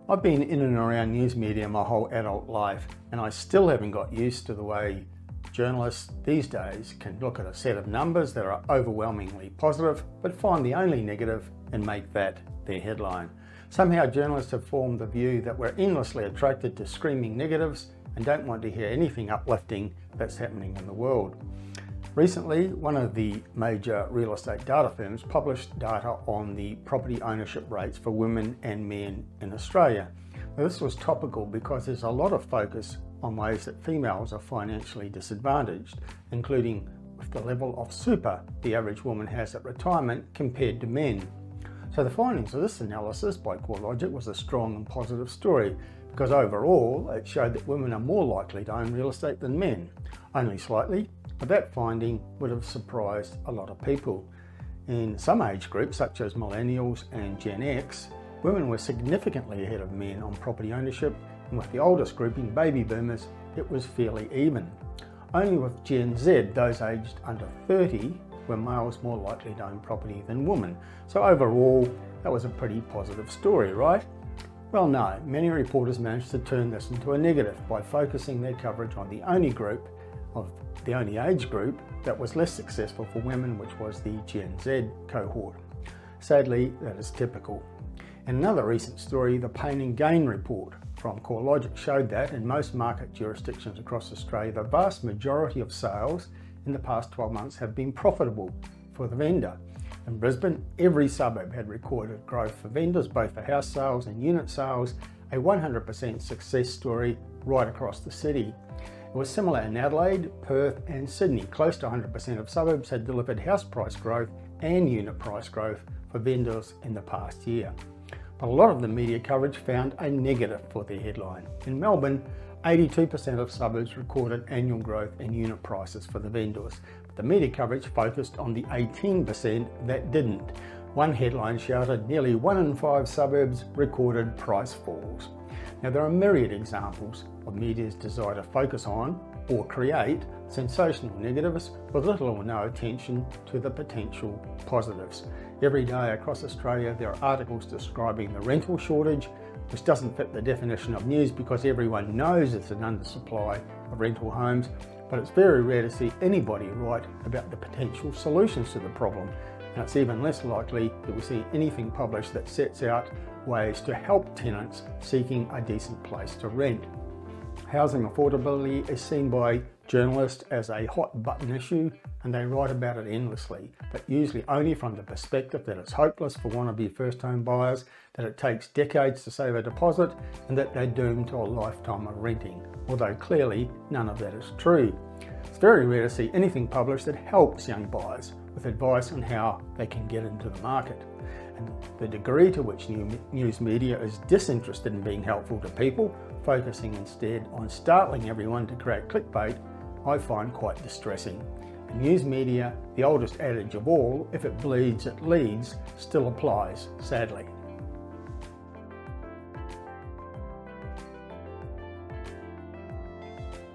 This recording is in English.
I've been in and around news media my whole adult life, and I still haven't got used to the way journalists these days can look at a set of numbers that are overwhelmingly positive, but find the only negative and make that their headline. Somehow journalists have formed the view that we're endlessly attracted to screaming negatives and don't want to hear anything uplifting that's happening in the world. Recently, one of the major real estate data firms published data on the property ownership rates for women and men in Australia. Now, this was topical because there's a lot of focus on ways that females are financially disadvantaged, including with the level of super the average woman has at retirement compared to men. So the findings of this analysis by CoreLogic was a strong and positive story because overall it showed that women are more likely to own real estate than men, only slightly. But that finding would have surprised a lot of people. In some age groups, such as millennials and Gen X, women were significantly ahead of men on property ownership, and with the oldest grouping, baby boomers, it was fairly even. Only with Gen Z, those aged under 30, were males more likely to own property than women. So overall, that was a pretty positive story, right? Well, no, many reporters managed to turn this into a negative by focusing their coverage on the only age group that was less successful for women, which was the Gen Z cohort. Sadly, that is typical. In another recent story, the Pain and Gain report from CoreLogic showed that in most market jurisdictions across Australia, the vast majority of sales in the past 12 months have been profitable for the vendor. In Brisbane, every suburb had recorded growth for vendors, both for house sales and unit sales, a 100% success story right across the city. It was similar in Adelaide, Perth and Sydney. Close to 100% of suburbs had delivered house price growth and unit price growth for vendors in the past year. But a lot of the media coverage found a negative for their headline. In Melbourne, 82% of suburbs recorded annual growth in unit prices for the vendors. But the media coverage focused on the 18% that didn't. One headline shouted nearly 1 in 5 suburbs recorded price falls. Now, there are myriad examples of media's desire to focus on or create sensational negatives with little or no attention to the potential positives. Every day across Australia, there are articles describing the rental shortage, which doesn't fit the definition of news because everyone knows it's an undersupply of rental homes, but it's very rare to see anybody write about the potential solutions to the problem. And it's even less likely that we see anything published that sets out ways to help tenants seeking a decent place to rent. Housing affordability is seen by journalists as a hot button issue, and they write about it endlessly, but usually only from the perspective that it's hopeless for wannabe first home buyers, that it takes decades to save a deposit, and that they're doomed to a lifetime of renting, although clearly none of that is true. It's very rare to see anything published that helps young buyers with advice on how they can get into the market. And the degree to which news media is disinterested in being helpful to people, focusing instead on startling everyone to create clickbait, I find quite distressing. In news media, the oldest adage of all, if it bleeds, it leads, still applies, sadly.